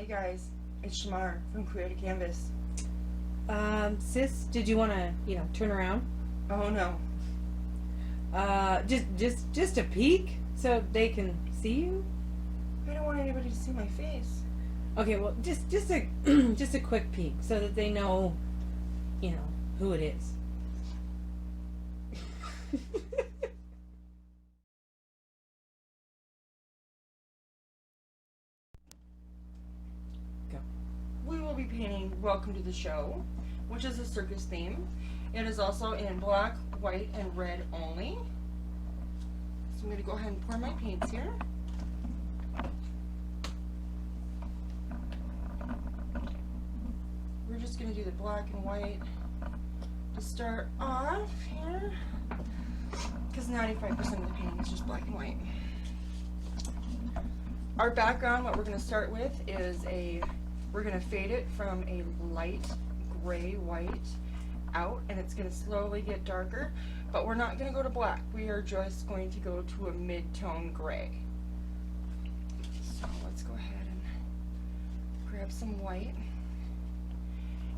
Hey guys, it's Shamar from Create a Canvas. Sis, did you want to, turn around? Oh no. Just a peek so they can see you? I don't want anybody to see my face. Okay, well, just a just a quick peek so that they know, who it is. Go. We will be painting Welcome to the Show, which is a circus theme. It is also in black, white, and red only. So I'm going to go ahead and pour my paints here. We're just going to do the black and white to start off here, because 95% of the painting is just black and white. Our background, what we're going to start with is we're going to fade it from a light gray white out, and it's going to slowly get darker, but we're not going to go to black. We are just going to go to a mid-tone gray. So let's go ahead and grab some white,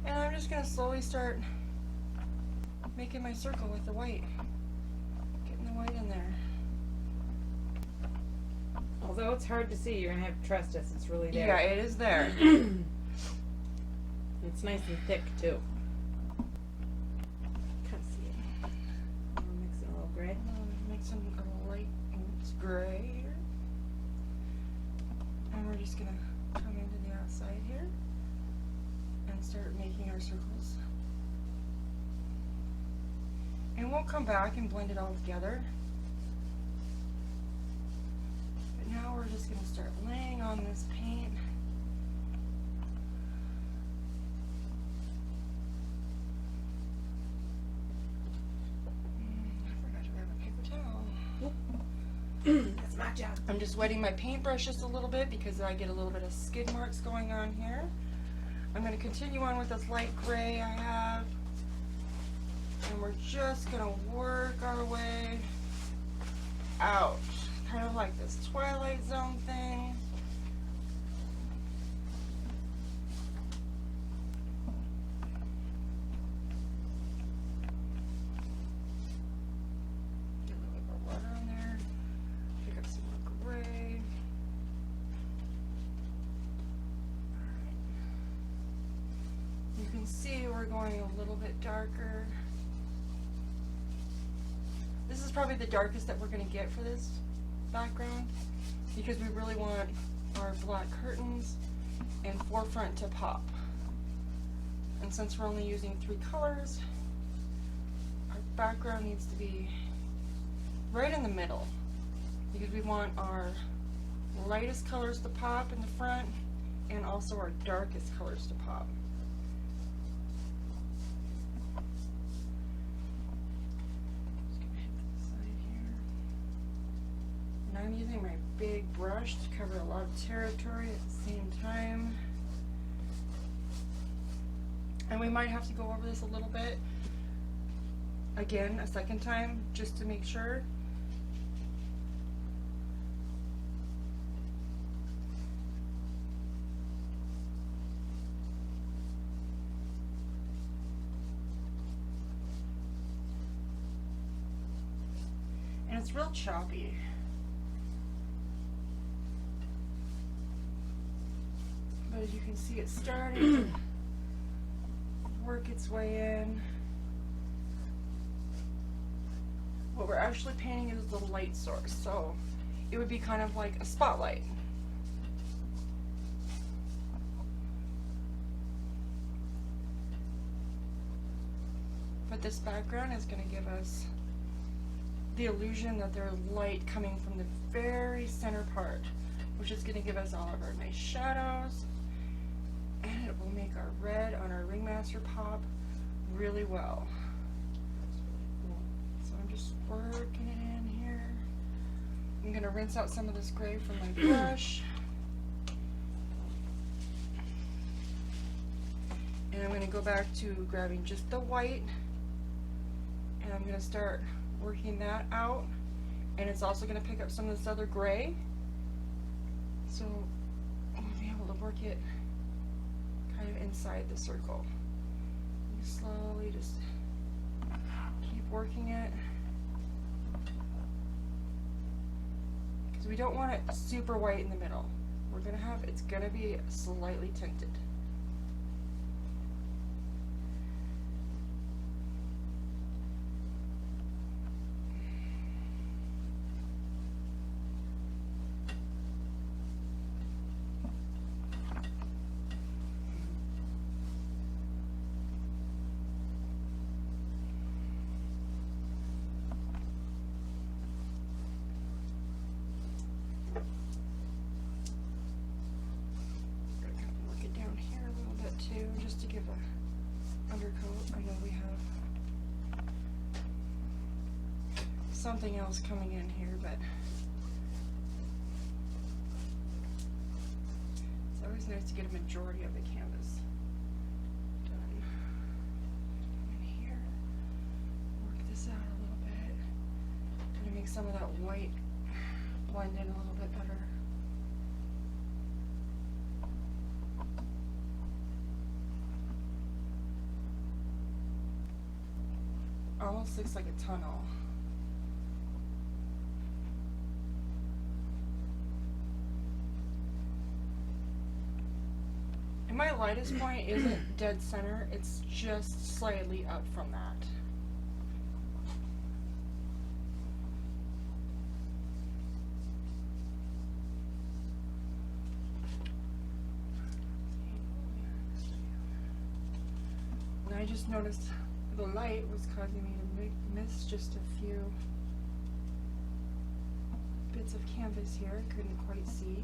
and I'm just going to slowly start making my circle with the white, getting the white in there. Although it's hard to see, you're going to have to trust us. It's really there. Yeah, it is there. It's nice and thick, too. Can't see it. I'm mixing a little gray. Make some light gray here. And we're just going to come into the outside here and start making our circles. And we'll come back and blend it all together. But now we're just going to start laying on this paint. I forgot to grab a paper towel. That's my job. I'm just wetting my paintbrush just a little bit because I get a little bit of skid marks going on here. I'm going to continue on with this light gray I have. And we're just going to work our way out. Kind of like this Twilight Zone thing. Get a little bit more water on there. Pick up some more gray. Alright. You can see we're going a little bit darker. This is probably the darkest that we're going to get for this background, because we really want our black curtains and forefront to pop. And since we're only using 3 colors, our background needs to be right in the middle, because we want our lightest colors to pop in the front and also our darkest colors to pop. I'm using my big brush to cover a lot of territory at the same time. And we might have to go over this a little bit again a second time just to make sure. And it's real choppy. But as you can see, it's starting to work its way in. What we're actually painting is the light source, so it would be kind of like a spotlight. But this background is going to give us the illusion that there's light coming from the very center part, which is going to give us all of our nice shadows. And it will make our red on our ringmaster pop really well. So I'm just working it in here. I'm going to rinse out some of this gray from my brush. And I'm going to go back to grabbing just the white. And I'm going to start working that out. And it's also going to pick up some of this other gray. So I'm going to be able to work it kind of inside the circle. You slowly just keep working it. Because we don't want it super white in the middle. We're gonna have, it's gonna be slightly tinted. Too, just to give a undercoat. I know we have something else coming in here, but it's always nice to get a majority of the canvas done. In here, work this out a little bit. I'm gonna make some of that white blend in a little bit better. Almost looks like a tunnel. And my lightest point isn't dead center, it's just slightly up from that. And I just noticed the light was causing me to miss just a few bits of canvas here. I couldn't quite see.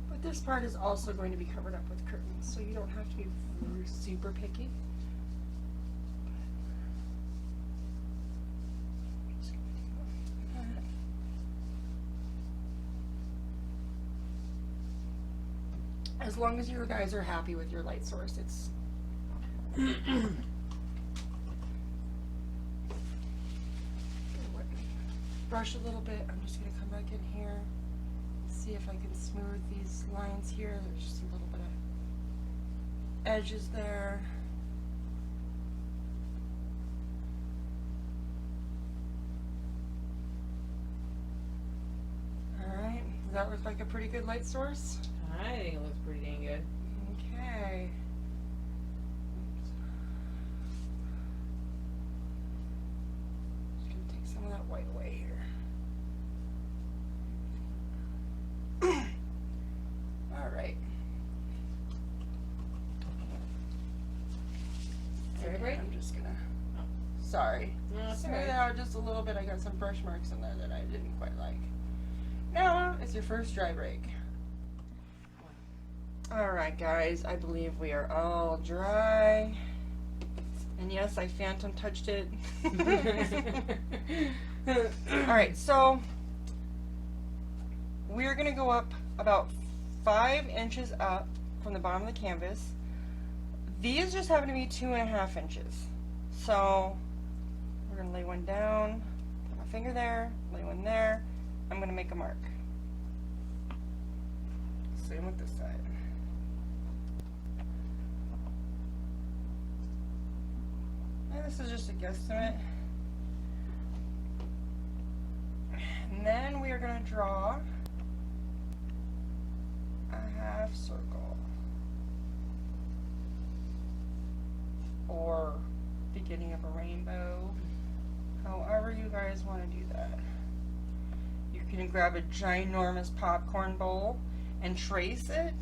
But this part is also going to be covered up with curtains, so you don't have to be super picky. As long as you guys are happy with your light source, it's brush a little bit. I'm just going to come back in here and see if I can smooth these lines here. There's just a little bit of edges there. Alright, does that look like a pretty good light source? I think it looks pretty dang good. Okay. Just gonna take some of that white away here. Alright. Right? I'm just gonna, sorry. No, that's Smooth alright. it out just a little bit. I got some brush marks in there that I didn't quite like. Now it's your first dry break. Alright guys, I believe we are all dry. And yes, I phantom touched it. Alright, so we're going to go up about 5 inches up from the bottom of the canvas. These just happen to be 2.5 inches. So we're going to lay one down, put my finger there, lay one there. I'm going to make a mark. Same with this side. And this is just a guesstimate. And then we are going to draw a half circle. Or beginning of a rainbow. However you guys want to do that. You can grab a ginormous popcorn bowl and trace it.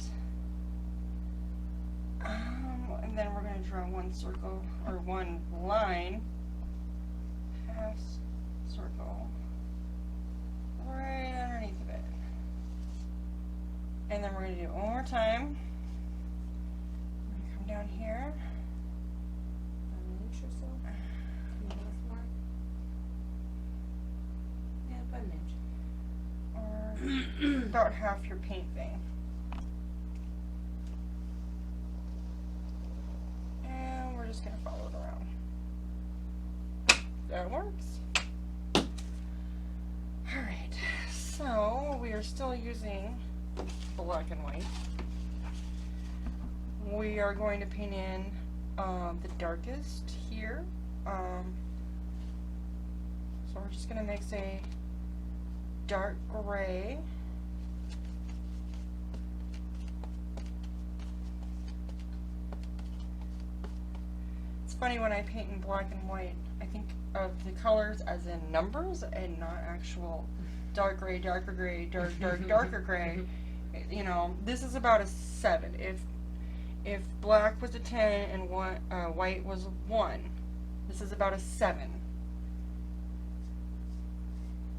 And then we're going to draw one circle, or one line, half circle, right underneath of it. And then we're going to do it one more time. We're going to come down here. An inch or so? Can you go more? Yeah, about an inch. Or about half your paint thing. And we're just going to follow it around. That works. Alright, so we are still using black and white. we are going to paint in the darkest here. So we're just going to mix a dark gray. It's funny when I paint in black and white, I think of the colors as in numbers and not actual dark gray, darker gray, darker gray. You know, this is about a 7. If black was a 10 and white was a 1, this is about a 7.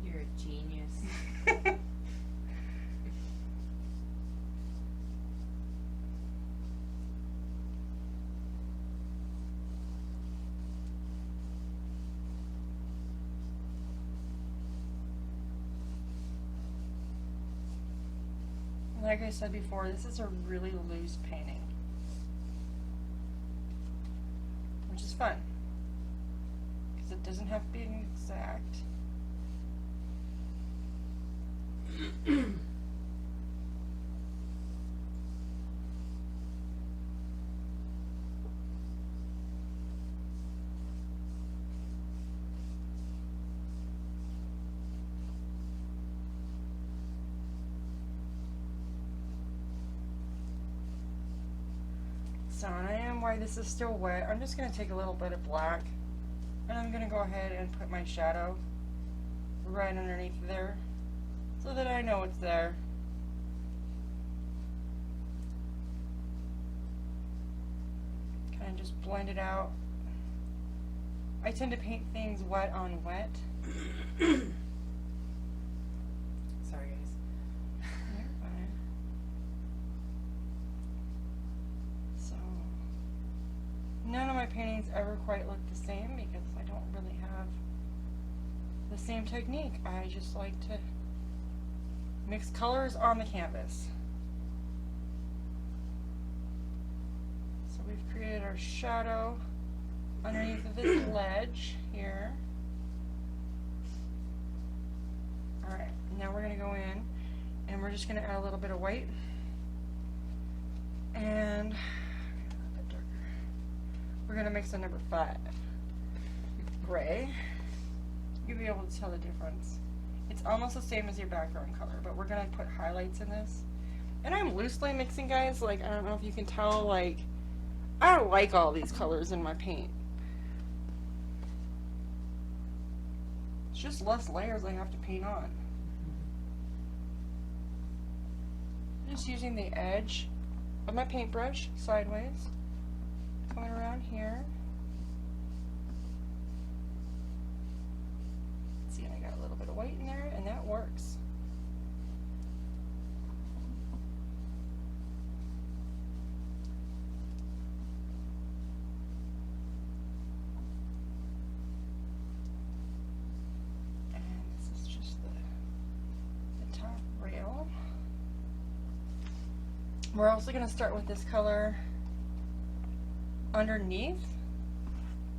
You're a genius. Like I said before, this is a really loose painting, which is fun because it doesn't have to be an exact. So, and I am, while this is still wet, I'm just going to take a little bit of black and I'm going to go ahead and put my shadow right underneath there so that I know it's there. Kind of just blend it out. I tend to paint things wet on wet. Sorry, guys. You're fine. So, none of my paintings ever quite look the same because I don't really have the same technique. I just like to mix colors on the canvas. So we've created our shadow underneath of this ledge here. Alright, now we're going to go in and we're just going to add a little bit of white and a bit darker. We're going to mix a number 5 gray. You'll be able to tell the difference. It's almost the same as your background color, but we're going to put highlights in this. And I'm loosely mixing, guys. Like, I don't know if you can tell, like, I don't like all these colors in my paint. It's just less layers I have to paint on. Just using the edge of my paintbrush sideways, coming around here. See, I got a little bit of white in there, and that works. And this is just the top rail. We're also going to start with this color underneath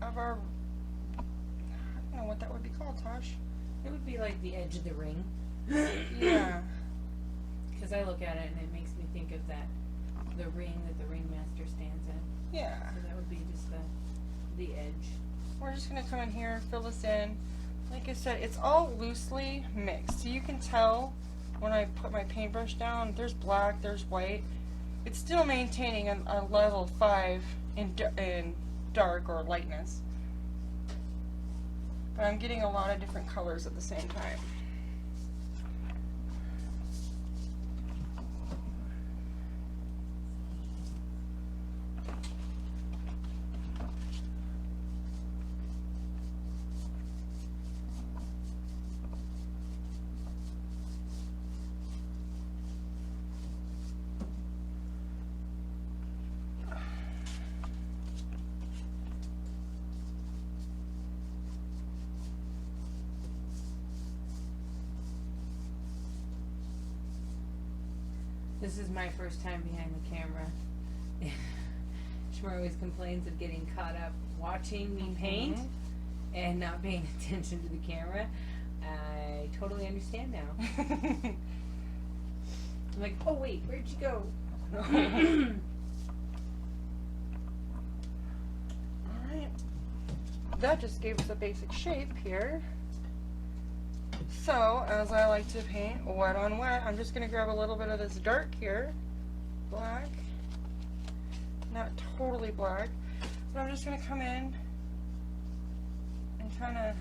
of our, I don't know what that would be called, Tosh. It would be like the edge of the ring. Yeah. Because I look at it and it makes me think of that, the ring that the ringmaster stands in. Yeah. So that would be just the edge. We're just going to come in here, fill this in. Like I said, it's all loosely mixed. So you can tell when I put my paintbrush down, there's black, there's white. It's still maintaining a level 5 in dark or lightness. But I'm getting a lot of different colors at the same time. This is my first time behind the camera. Shmar always complains of getting caught up watching me paint and not paying attention to the camera. I totally understand now. I'm like, oh wait, where'd you go? that just gave us a basic shape here. So, as I like to paint, wet on wet, I'm just going to grab a little bit of this dark here, black, not totally black, but I'm just going to come in and kind of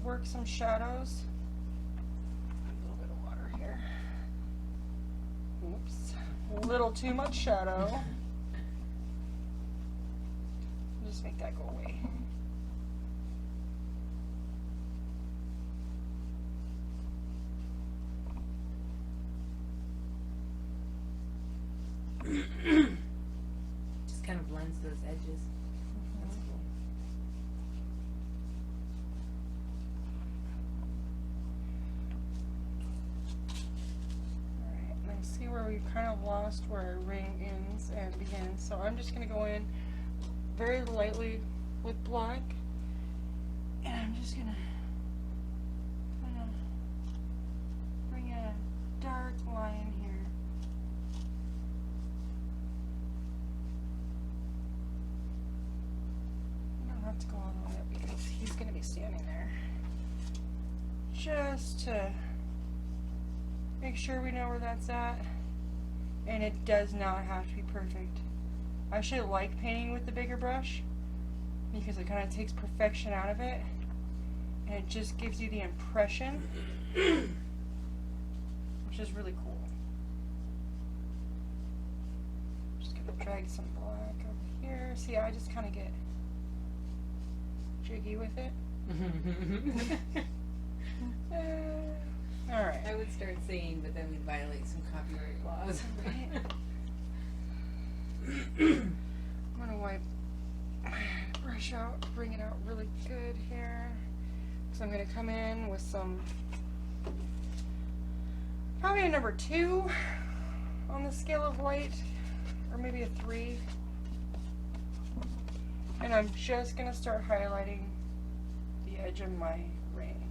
work some shadows. A little bit of water here. Oops, a little too much shadow. Just make that go away. Just kind of blends those edges. That's cool. Alright, and I see where we've kind of lost where our ring ends and begins. So I'm just going to go in very lightly with black. And I'm just going to kind of bring a dark line here. You don't have to go all the way up because he's going to be standing there. Just to make sure we know where that's at. And it does not have to be perfect. I actually like painting with the bigger brush because it kind of takes perfection out of it. And it just gives you the impression, which is really cool. Just gonna drag some black over here. See, I just kind of get jiggy with it. Alright. I would start singing, but then we'd violate some copyright laws. I'm gonna wipe my brush out, bring it out really good here. So I'm gonna come in with some, probably a number 2 on the scale of white, or maybe a 3. And I'm just gonna start highlighting the edge of my ring.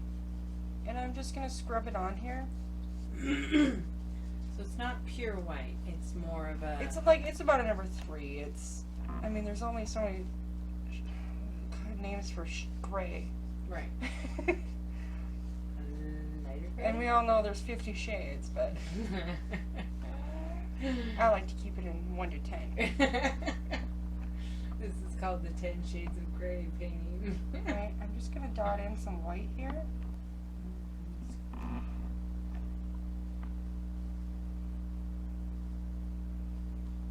And I'm just gonna scrub it on here. So it's not pure white. It's more of a. It's about a number 3. It's, I mean, there's only so many names for gray. Right. Lighter gray? And we all know there's 50 shades, but I like to keep it in 1 to 10. This is called the 10 Shades of Grey painting. Right, I'm just gonna dot in some white here.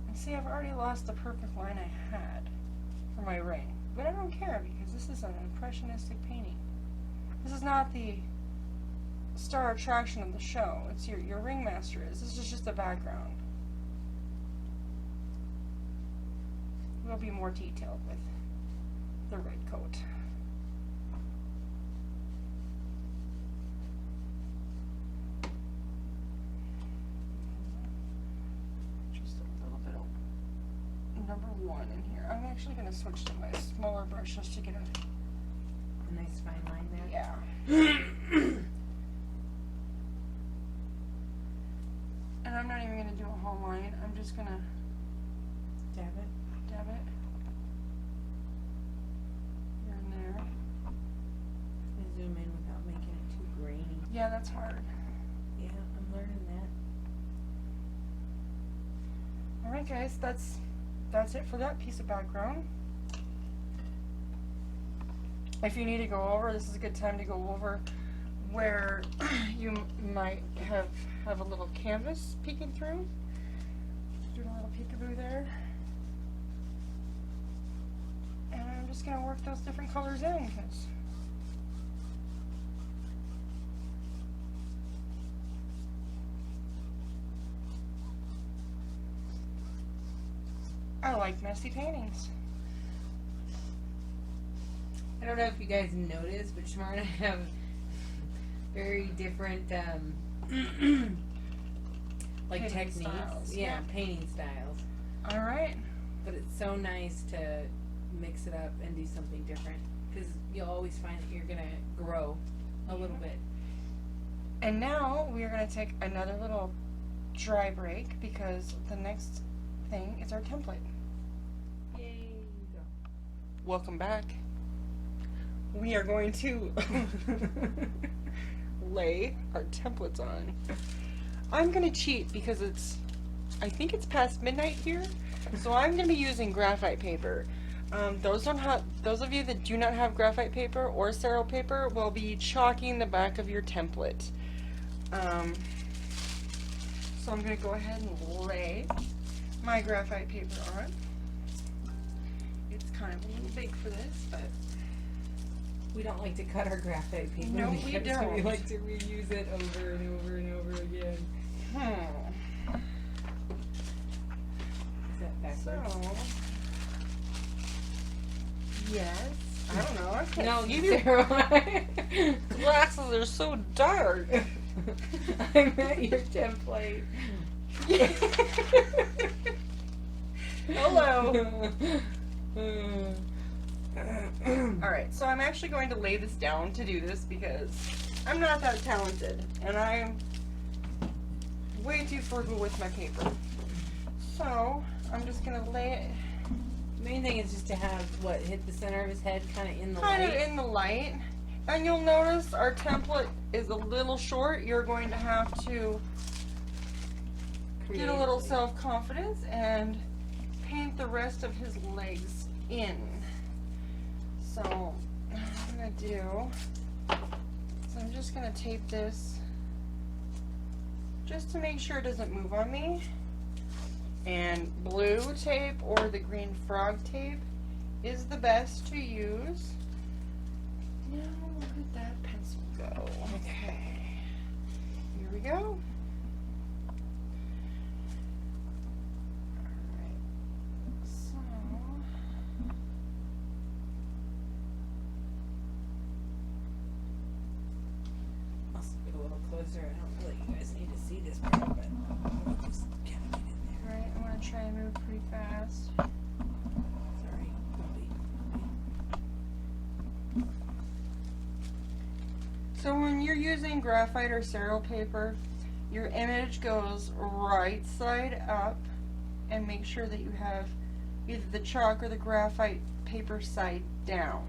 And see, I've already lost the perfect line I had for my ring. But I don't care because this is an impressionistic painting. This is not the star attraction of the show. It's your ringmaster is. This is just the background. We'll be more detailed with the red coat. Just a little bit of number 1 in here. I'm actually going to switch to my smaller brush just to get A nice fine line there. yeah. And I'm not even going to do a whole line. I'm just going to Dab it. dab it here and there. I zoom in without making it too grainy. Yeah, that's hard. Yeah, I'm learning that. Alright guys, that's it for that piece of background. If you need to go over, this is a good time to go over where you might have a little canvas peeking through. Doing a little peekaboo there. And I'm just going to work those different colors in because I like messy paintings. I don't know if you guys noticed, but Shamar and I have very different like Painting techniques. styles, Yeah, yeah. painting styles. Alright. But it's so nice to mix it up and do something different because you'll always find that you're gonna grow a little bit. And now we are going to take another little dry break because the next thing is our template. Yay! Go. Welcome back. We are going to lay our templates on. I'm gonna cheat because I think it's past midnight here, so I'm gonna be using graphite paper. Those of you that do not have graphite paper or cerro paper will be chalking the back of your template. So I'm gonna go ahead and lay my graphite paper on. It's kind of a little big for this, but We don't like to cut our graphite paper. No, we because don't. We like to reuse it over and over and over again. Is that backwards? So, yes. I don't know. I can't No, see you your Sarah. glasses are so dark. I meant your template. Hello. Alright, so I'm actually going to lay this down to do this because I'm not that talented and I'm way too frugal with my paper. So I'm just going to lay it The main thing is just to have hit the center of his head kind of in the kind light. of in the light. And you'll notice our template is a little short. You're going to have to get a little self-confidence and paint the rest of his legs in. So, what I'm going to do is I'm just going to tape this just to make sure it doesn't move on me. And blue tape or the green frog tape is the best to use. Now, where did that pencil go? Okay. Here we go. I'll get a little closer. I don't really, you guys need to see this part, but I'll just kind of get in there. Alright, I'm going to try and move pretty fast. Sorry. So when you're using graphite or cerro paper, your image goes right side up, and make sure that you have either the chalk or the graphite paper side down.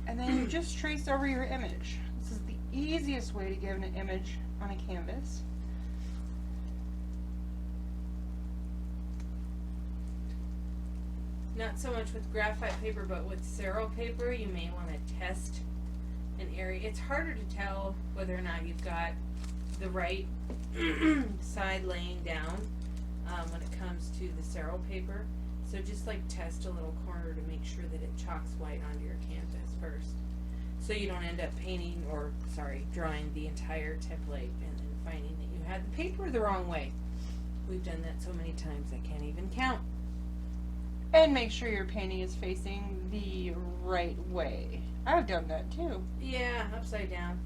And then you just trace over your image. This is the easiest way to give an image on a canvas. Not so much with graphite paper, but with cerro paper, you may want to test an area. It's harder to tell whether or not you've got the right side laying down when it comes to the cerro paper. So just like test a little corner to make sure that it chalks white onto your canvas first. So you don't end up drawing the entire template and then finding that you had the paper the wrong way. We've done that so many times I can't even count. And make sure your painting is facing the right way. I've done that too. Yeah, upside down.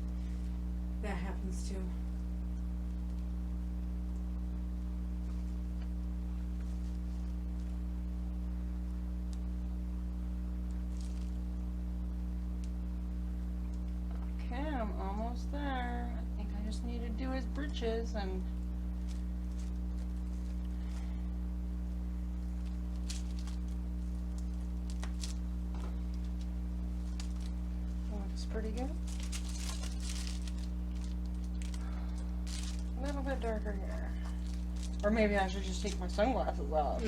That happens too. Okay, I'm almost there. I think I just need to do his britches and looks pretty good. A little bit darker here. Or maybe I should just take my sunglasses off.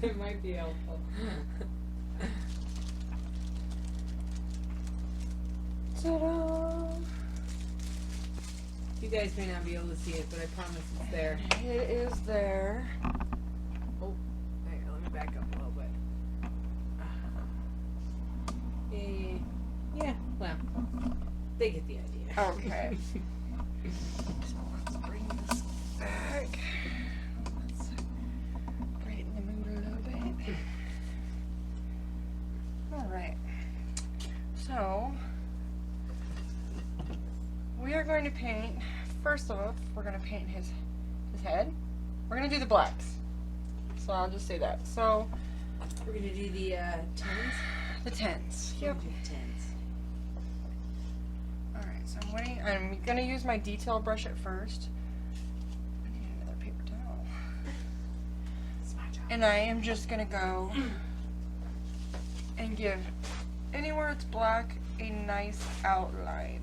It might be helpful. Ta-da! You guys may not be able to see it, but I promise it's there. It is there. Oh, there, let me back up a little bit. Yeah, well, they get the idea. Okay. So let's bring this back. Let's brighten the mood a little bit. Alright. So, we are going to paint, first off, we're going to paint his head. We're going to do the blacks. So I'll just say that. So, We're going to do the tens? the tens. Yep. Tens. Alright, so I'm waiting. I'm going to use my detail brush at first. I need another paper towel. That's my job. And I am just gonna go and give anywhere it's black a nice outline.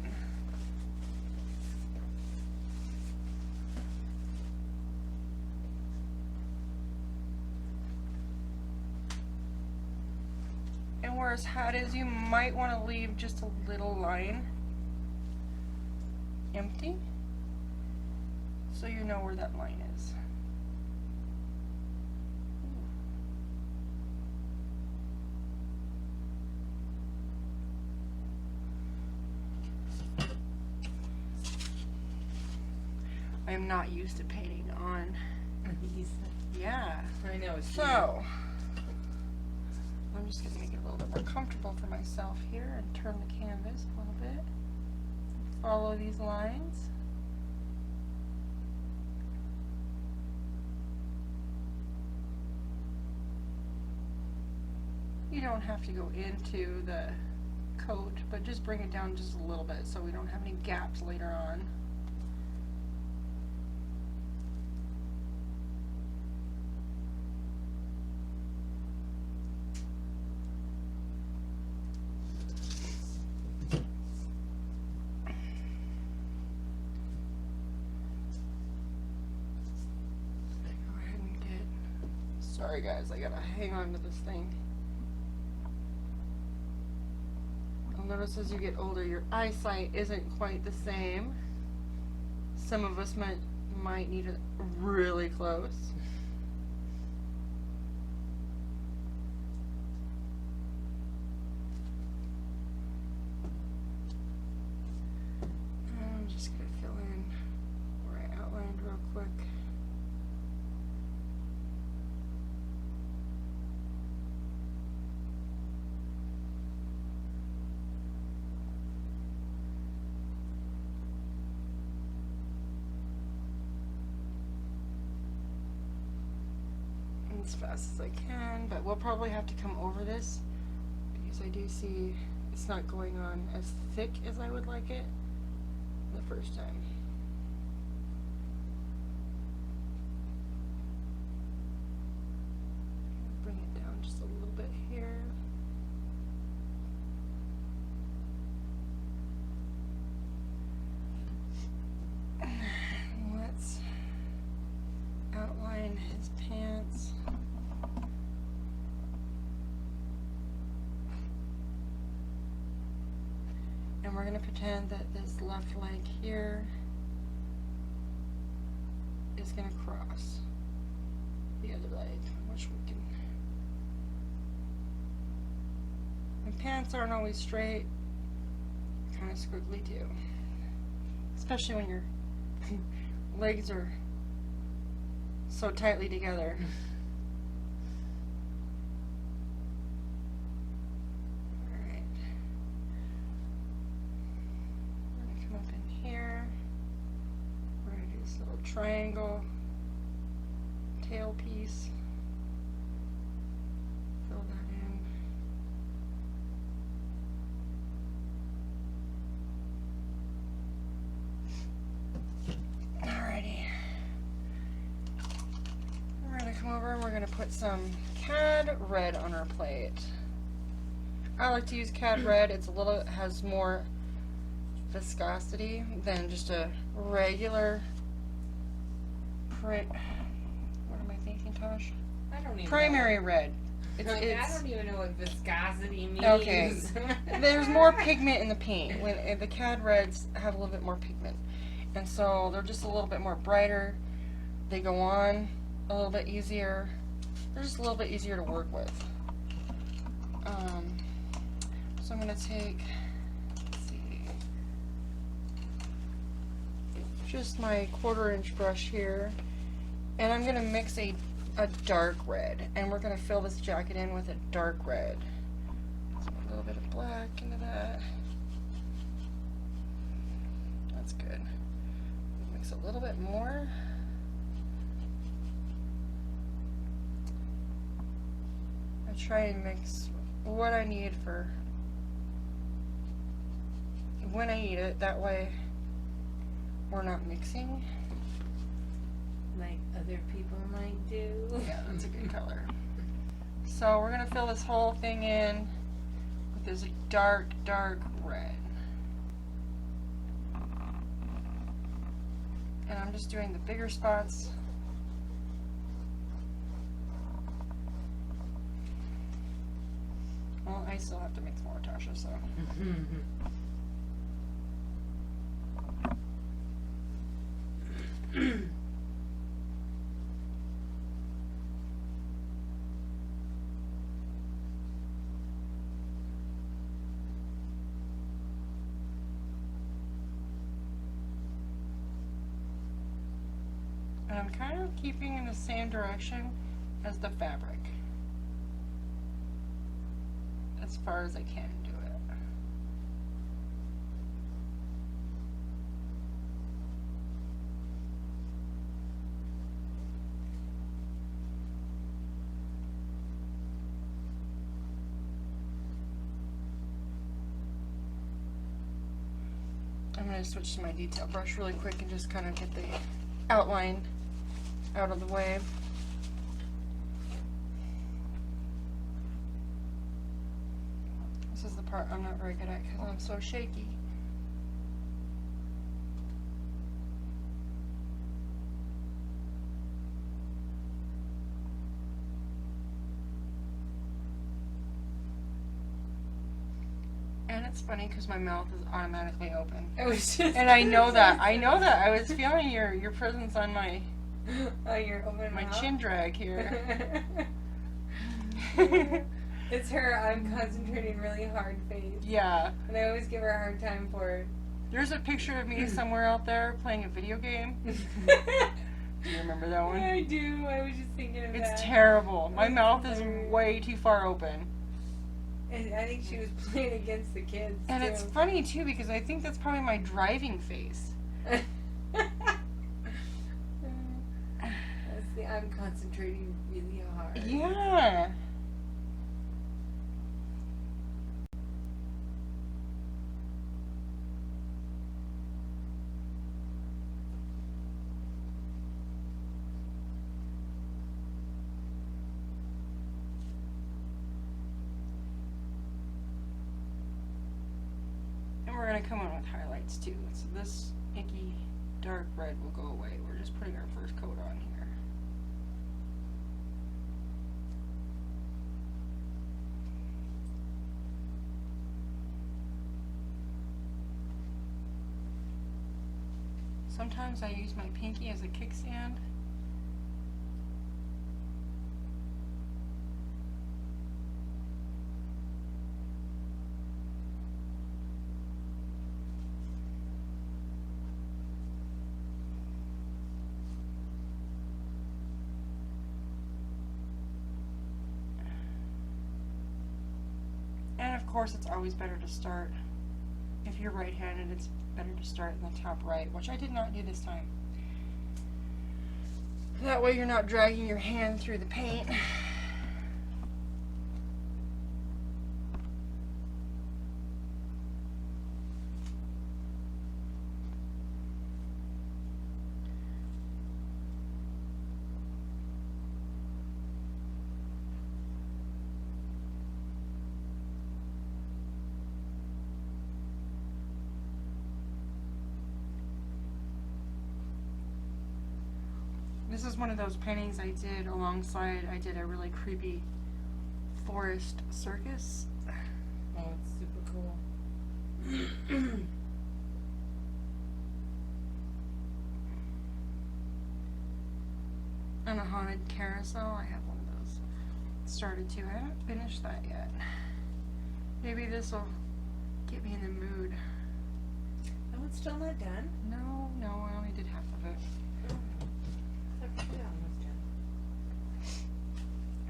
And where his hat is, you might want to leave just a little line empty, so you know where that line is. I am not used to painting on. Yeah. I know. It's So, I'm just going to make it a little bit more comfortable for myself here and turn the canvas a little bit. Follow these lines. You don't have to go into the coat, but just bring it down just a little bit so we don't have any gaps later on. Sorry guys, I gotta hang on to this thing. You'll notice as you get older, your eyesight isn't quite the same. Some of us might need it really close. I'm just gonna fill in where I outlined real quick. As fast as I can, but we'll probably have to come over this because I do see it's not going on as thick as I would like it the first time. Bring it down just a little bit here. Let's outline his pants. And we're going to pretend that this left leg here is going to cross the other leg, which we can. And pants aren't always straight, kind of squiggly too. Especially when your legs are so tightly together. Alright. We're going to come up in here. We're going to do this little triangle tail piece. Fill that in. Alrighty. We're going to come over and we're going to put some Cad Red on our plate. I like to use Cad Red. It has more viscosity than just a regular print. What am I thinking, Tosh? I don't even Primary know. red. I don't even know what viscosity means. Okay. There's more pigment in the paint. The Cad Reds have a little bit more pigment. And so they're just a little bit more brighter. They go on a little bit easier. They're just a little bit easier to work with. So I'm going to take, let's see, just my 1/4 inch brush here. And I'm going to mix a dark red. And we're going to fill this jacket in with a dark red. So a little bit of black into that. That's good. Mix a little bit more. I try and mix what I need for when I need it. That way we're not mixing. like other people might do. Yeah, that's a good color. So we're gonna fill this whole thing in with this dark, dark red. And I'm just doing the bigger spots. Well, I still have to mix more, Tasha, so. And I'm kind of keeping in the same direction as the fabric, as far as I can do it. I'm going to switch to my detail brush really quick and just kind of get the outline out of the way. This is the part I'm not very good at because I'm so shaky. And it's funny because my mouth is automatically open. I was just And I know that. I know that. I was feeling your presence on my your open my mouth? chin drag here. It's her I'm concentrating really hard face. Yeah. And I always give her a hard time for it. There's a picture of me somewhere out there playing a video game. Do you remember that one? Yeah, I do. I was just thinking of that. It's terrible. My That's mouth is hilarious. way too far open. And I think she was playing against the kids. And too. it's funny too because I think that's probably my driving face. That's the I'm concentrating really hard. Yeah. And we're going to come in with highlights too. So this inky dark red will go away. We're just putting our first coat on here. Sometimes I use my pinky as a kickstand. And of course, it's always better to start, if you're right-handed, it's better to start in the top right, which I did not do this time. That way you're not dragging your hand through the paint. This is one of those paintings I did alongside, I did a really creepy forest circus. Oh, it's super cool. And a haunted carousel. I have one of those started too. I haven't finished that yet. Maybe this will get me in the mood. Oh, it's still not done? No, I only did half of it.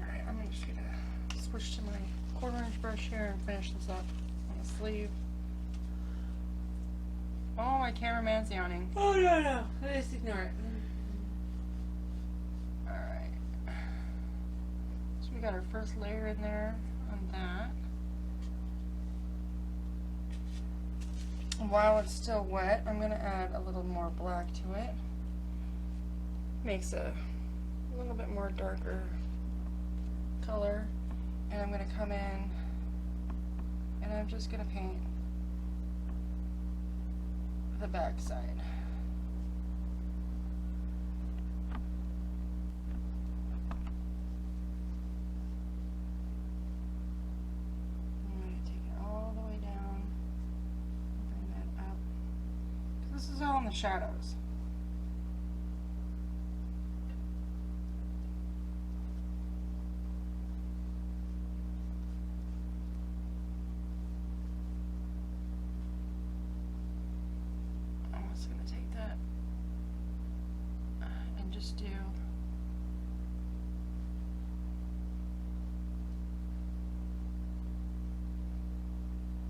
Alright, I'm just gonna switch to my 1/4 inch brush here and finish this up on the sleeve. Oh, my cameraman's yawning. Oh, no. Just ignore it. Alright. So we got our first layer in there on that. And while it's still wet, I'm going to add a little more black to it. makes a little bit more darker color. And I'm going to come in and I'm just going to paint the back side. I'm going to take it all the way down, bring that up. This is all in the shadows. Just do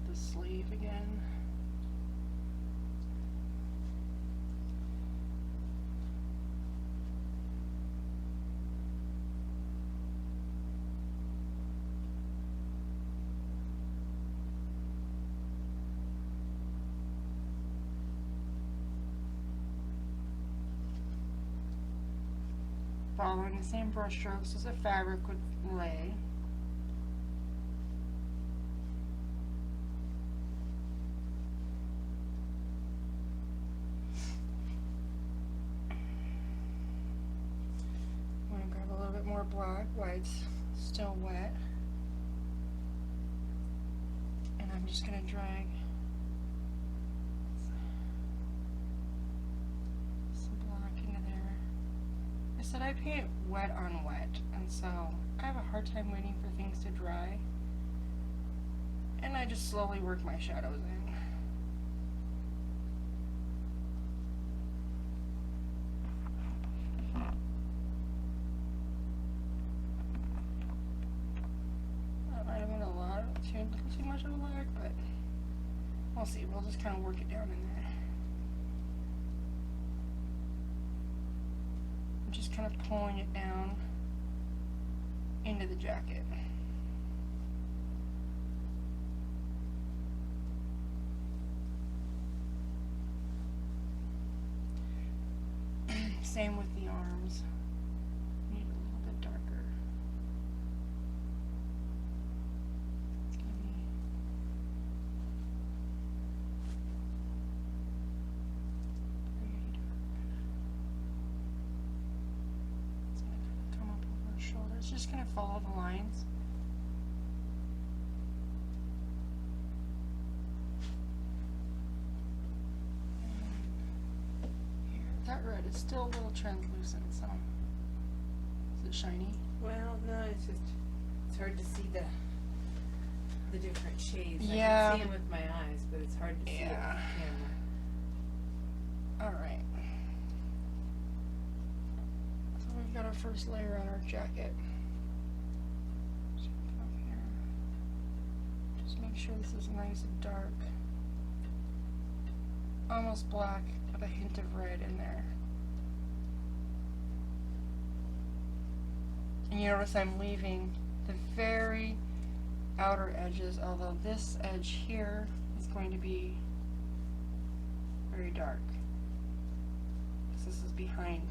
the sleeve again. Following the same brush strokes as a fabric would lay. I'm going to grab a little bit more black while it's still wet. And I'm just going to drag some black into there. I said I paint wet on wet, and so I have a hard time waiting for things to dry, and I just slowly work my shadows in. That might have been a lot, too much of black, but we'll see. We'll just kind of work it down in there. Just kind of pulling it down into the jacket. Same with the arms. Need a little bit darker. It's gonna be pretty dark. It's gonna kind of come up over her shoulders. Just gonna follow the lines. That red is still a little translucent, so is it shiny? Well, no, it's hard to see the different shades. Yeah. I can see them with my eyes, but it's hard to see it with Yeah. the camera. Alright. So we've got our first layer on our jacket. Just gonna come up here. Just make sure this is nice and dark. Almost black with a hint of red in there. And you notice I'm leaving the very outer edges, although this edge here is going to be very dark, because this is behind.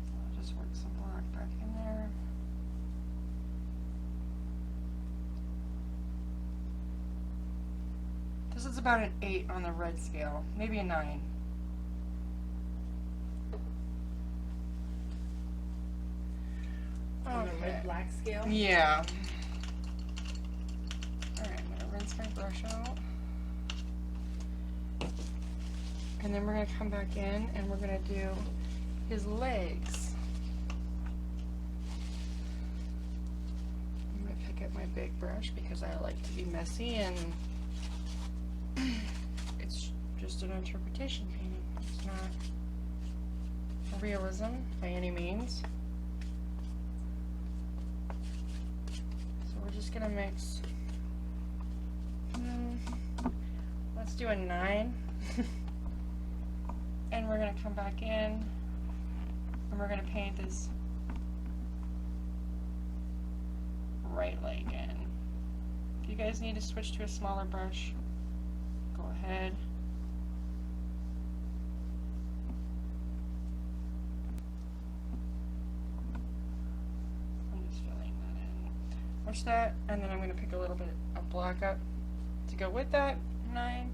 So I'll just work some black back in there. This is about an 8 on the red scale, maybe a 9. On the red-black scale? Yeah. Alright, I'm gonna rinse my brush out. And then we're gonna come back in and we're gonna do his legs. I'm gonna pick up my big brush because I like to be messy, and it's just an interpretation painting. It's not realism by any means. So we're just gonna mix. Let's do a 9. And we're gonna come back in and we're gonna paint this right leg in. If you guys need to switch to a smaller brush, go ahead. accomplish that, and then I'm going to pick a little bit of black up to go with that 9,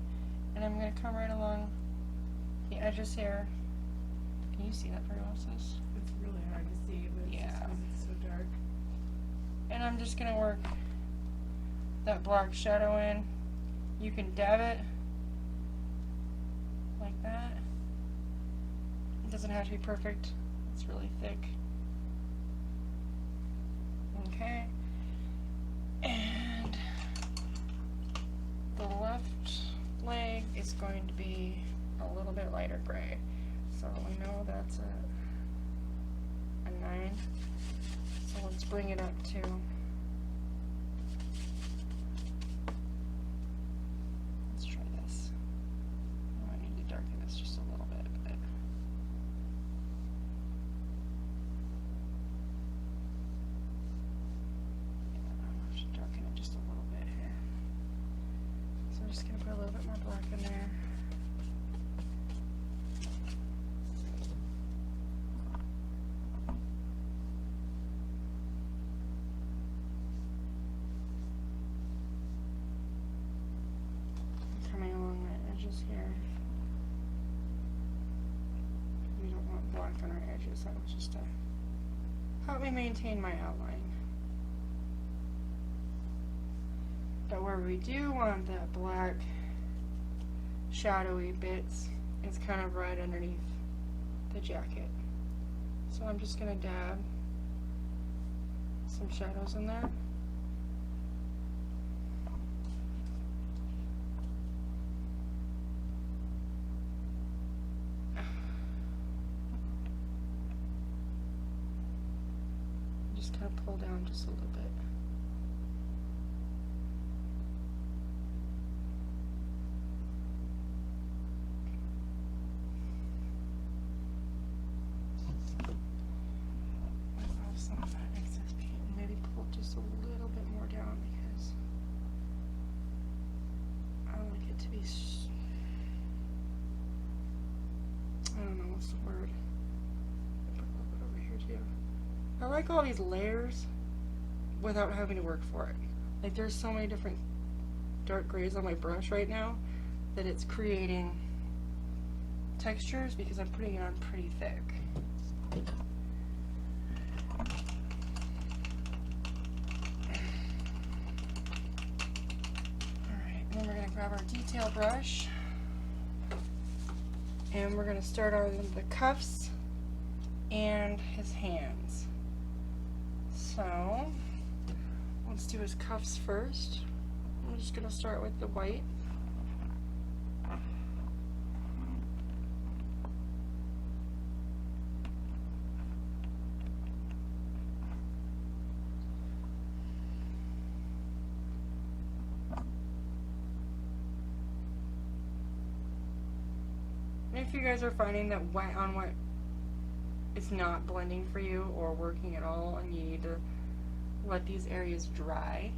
and I'm going to come right along the edges here. Can you see that very well, sis? It's really hard to see, but it's just 'cause it's so dark. And I'm just going to work that black shadow in. You can dab it like that. It doesn't have to be perfect. It's really thick. Okay. And the left leg is going to be a little bit lighter gray. So we know that's a 9. So let's bring it up to let's try this. Oh, I need to darken this just a little bit. I should darken it just a little bit here. So I'm just gonna put a little bit more black in there. Coming along the edges here. We don't want black on our edges. That was just to help me maintain my outline. But where we do want that black shadowy bits is kind of right underneath the jacket. So I'm just going to dab some shadows in there. Just kind of pull down just a little bit. Wipe off some of that excess paint and maybe pull just a little bit more down because I like it to be, I don't know what's the word. Put a little bit over here too. I like all these layers without having to work for it. Like there's so many different dark grays on my brush right now that it's creating textures because I'm putting it on pretty thick. Alright, and then we're going to grab our detail brush and we're going to start on the cuffs and his hands. So, let's do his cuffs first. I'm just going to start with the white. And if you guys are finding that white on white it's not blending for you or working at all and you need to let these areas dry,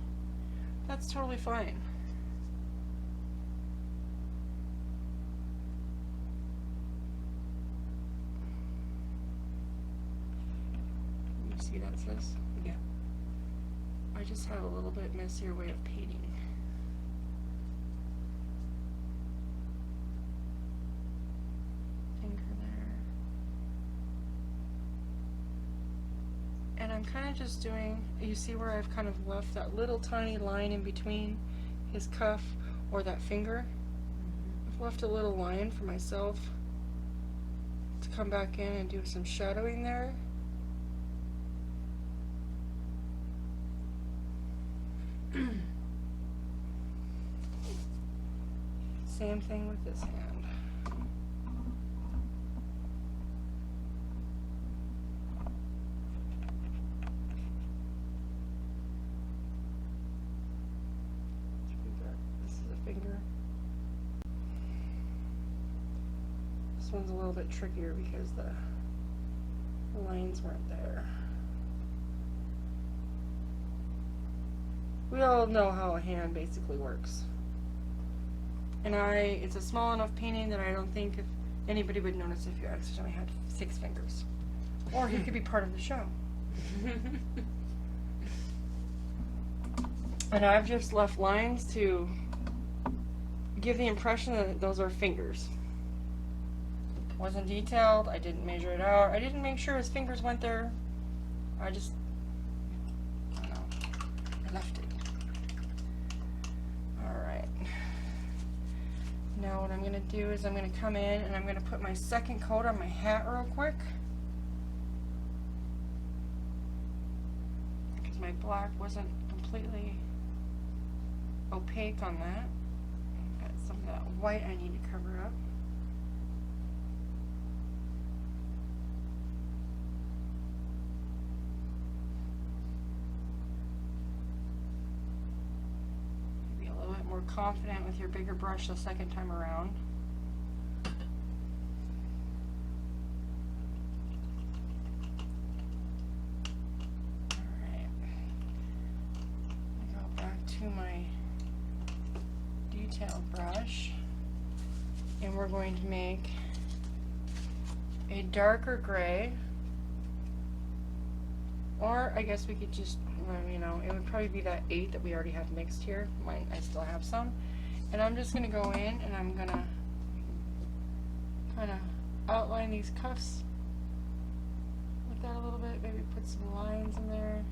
that's totally fine. You see that, sis? Yeah. I just have a little bit messier way of painting. Finger there. And I'm kind of just doing, you see where I've kind of left that little tiny line in between his cuff or that finger? I've left a little line for myself to come back in and do some shadowing there. Same thing with this hand. This is a finger. This one's a little bit trickier because the lines weren't there. We all know how a hand basically works. And it's a small enough painting that I don't think if anybody would notice if you accidentally had 6 fingers. Or he could be part of the show. And I've just left lines to give the impression that those are fingers. Wasn't detailed, I didn't measure it out, I didn't make sure his fingers went there. I don't know, I left it. Alright. Now what I'm going to do is I'm going to come in and I'm going to put my second coat on my hat real quick. Because my black wasn't completely opaque on that. I've got some of that white I need to cover up. Be a little bit more confident with your bigger brush the second time around. Alright. I go back to my detail brush and we're going to make a darker gray, or I guess we could just, you know, it would probably be that 8 that we already have mixed here. Mine, I still have some, and I'm just going to go in and I'm going to kind of outline these cuffs with that a little bit, maybe put some lines in there.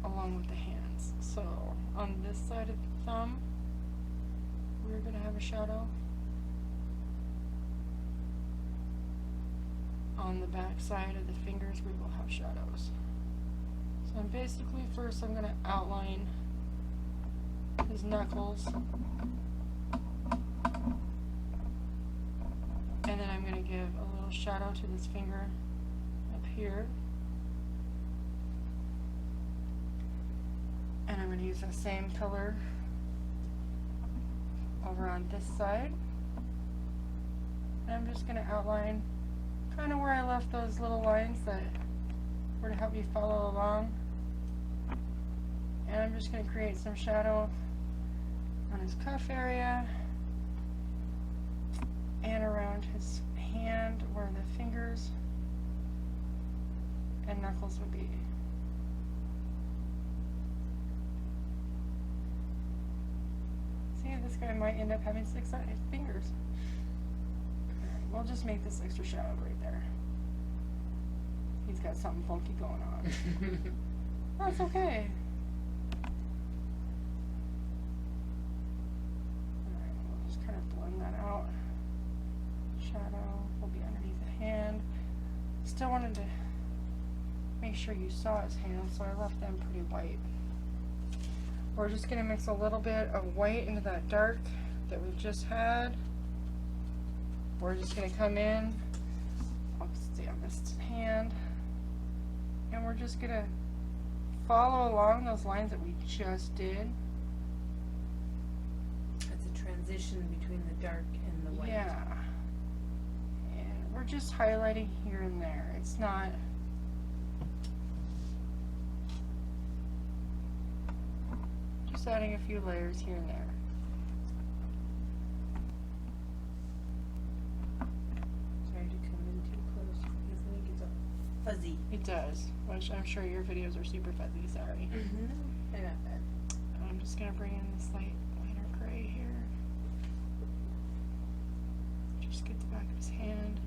Along with the hands. So on this side of the thumb, we're going to have a shadow. On the back side of the fingers, we will have shadows. So I'm basically, first I'm going to outline his knuckles. And then I'm going to give a little shadow to this finger up here. And I'm going to use the same color over on this side. And I'm just going to outline kind of where I left those little lines that were to help you follow along. And I'm just going to create some shadow on his cuff area and around his hand where the fingers and knuckles would be. See, this guy might end up having 6 fingers. We'll just make this extra shadow right there. He's got something funky going on. That's okay. Alright, we'll just kind of blend that out. Shadow will be underneath the hand. Still wanted to make sure you saw his hands, so I left them pretty white. We're just going to mix a little bit of white into that dark that we've just had. We're just going to come in, I'll stay on this hand, and we're just going to follow along those lines that we just did. That's a transition between the dark and the white. Yeah. And we're just highlighting here and there. It's not... Just adding a few layers here and there. Sorry to come in too close because then it gets all fuzzy. It does, which I'm sure your videos are super fuzzy, sorry. They're not bad. I'm just going to bring in this lighter gray here. Just get the back of his hand.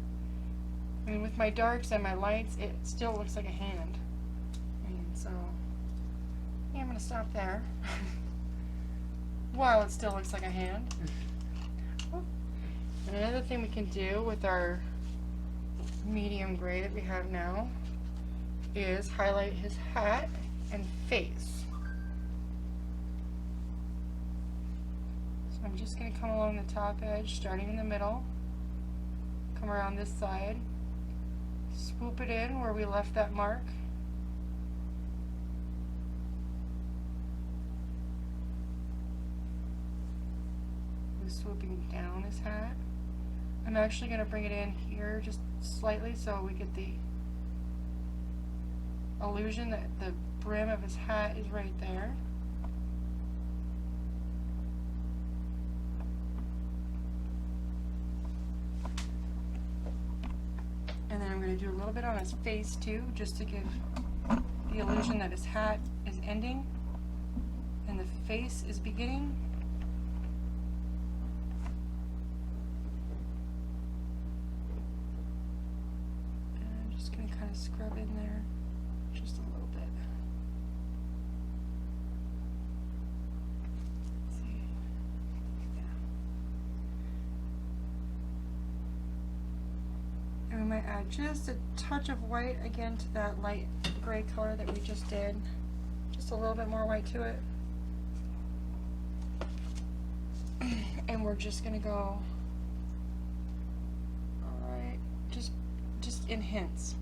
I mean, with my darks and my lights, it still looks like a hand. And so, yeah, I'm going to stop there. While it still looks like a hand. And another thing we can do with our medium gray that we have now is highlight his hat and face. So I'm just going to come along the top edge, starting in the middle, come around this side, swoop it in where we left that mark. Swooping down his hat. I'm actually going to bring it in here just slightly so we get the illusion that the brim of his hat is right there. And then I'm going to do a little bit on his face too, just to give the illusion that his hat is ending and the face is beginning. And I'm just going to kind of scrub in there just a little bit. Let's see. Yeah. And we might add just a touch of white again to that light gray color that we just did. Just a little bit more white to it. And we're just gonna go, alright, just in hints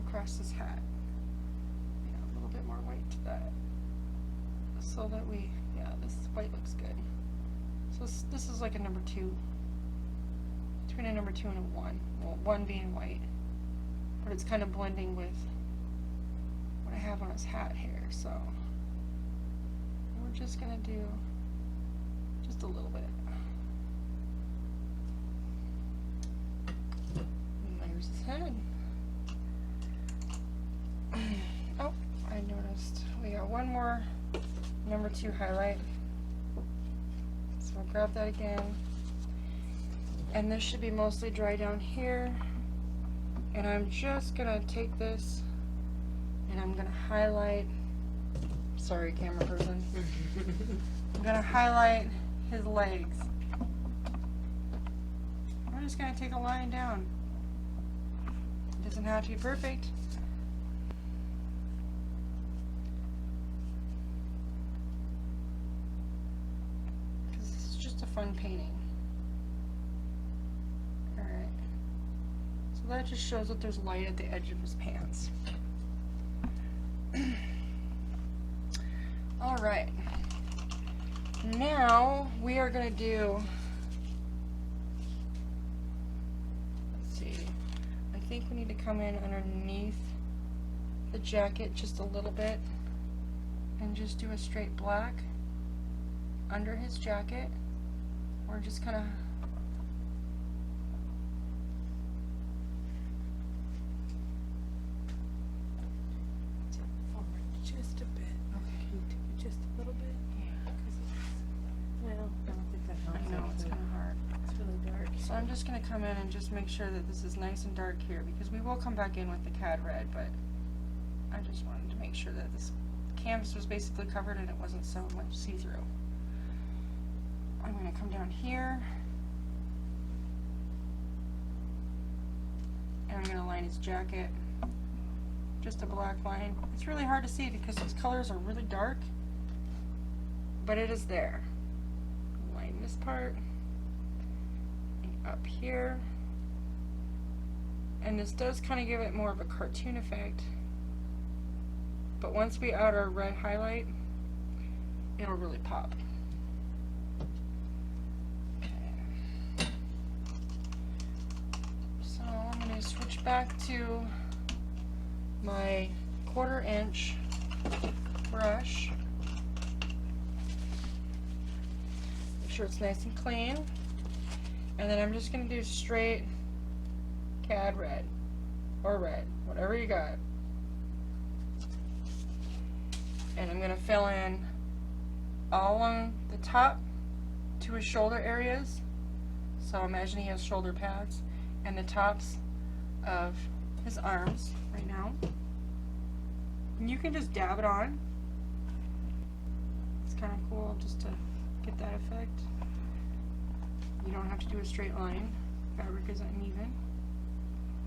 across this hat. Yeah, a little bit more white to that. So that we, yeah, this white looks good. So this is like a number 2. Between a number 2 and a 1. Well, 1 being white. But it's kind of blending with what I have on his hat here, so we're just gonna do just a little bit. And there's his head. Oh, I noticed we got one more number 2 highlight. So I'll grab that again. And this should be mostly dry down here. And I'm just gonna take this and I'm gonna highlight, sorry camera person, I'm gonna highlight his legs. I'm just gonna take a line down. It doesn't have to be perfect. Because this is just a fun painting. Alright. So that just shows that there's light at the edge of his pants. Alright. Now we are going to do, let's see, I think we need to come in underneath the jacket just a little bit and just do a straight black under his jacket. Or just kind of Just a bit. okay. Can you do it just a little bit? Yeah. Well, I don't think that helps. I know it's kind of hard. It's really dark. So I'm just going to come in and just make sure that this is nice and dark here, because we will come back in with the Cad Red, but I just wanted to make sure that this canvas was basically covered and it wasn't so much see-through. I'm going to come down here and I'm going to line his jacket. Just a black line. It's really hard to see because his colors are really dark, but it is there. Line this part and up here, and this does kind of give it more of a cartoon effect, but once we add our red highlight, it'll really pop. Okay. So I'm going to switch back to my 1/4 inch brush. Make sure it's nice and clean. And then I'm just going to do straight Cad Red or red, whatever you got. And I'm going to fill in all along the top to his shoulder areas. So imagine he has shoulder pads, and the tops of his arms right now. And you can just dab it on. It's kind of cool just to get that effect. You don't have to do a straight line. Fabric is uneven.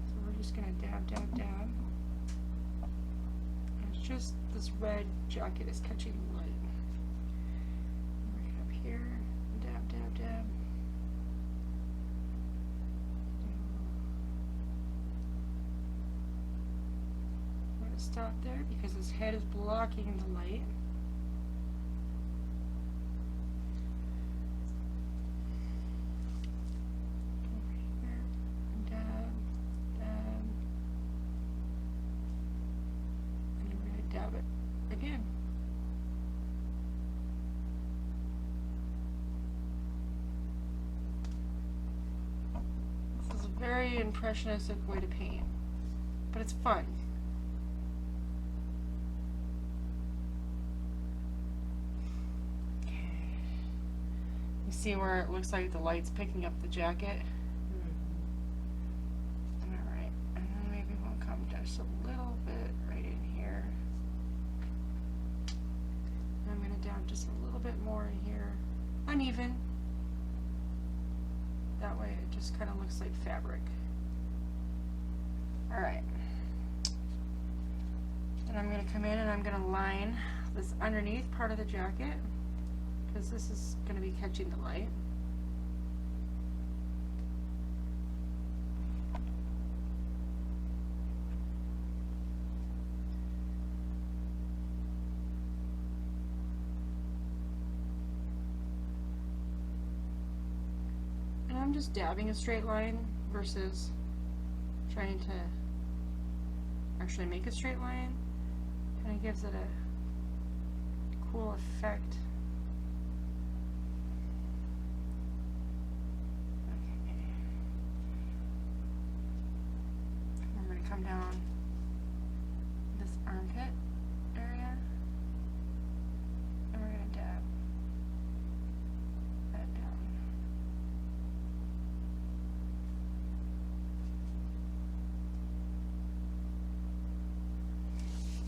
So we're just going to dab, dab, dab. And it's just this red jacket is catching the light. Right up here. Dab, dab, dab. Stop there because his head is blocking the light. Over here, dab, dab, and we're going to dab it really impressionistic way to paint, but it's fun. You see where it looks like the light's picking up the jacket? Alright, and then maybe we'll come just a little bit right in here. And I'm going to dab just a little bit more in here. Uneven. That way it just kind of looks like fabric. Alright. Then I'm going to come in and I'm going to line this underneath part of the jacket, because this is going to be catching the light. And I'm just dabbing a straight line versus trying to actually make a straight line. Kind of gives it a cool effect. Come down this armpit area, and we're going to dab that down.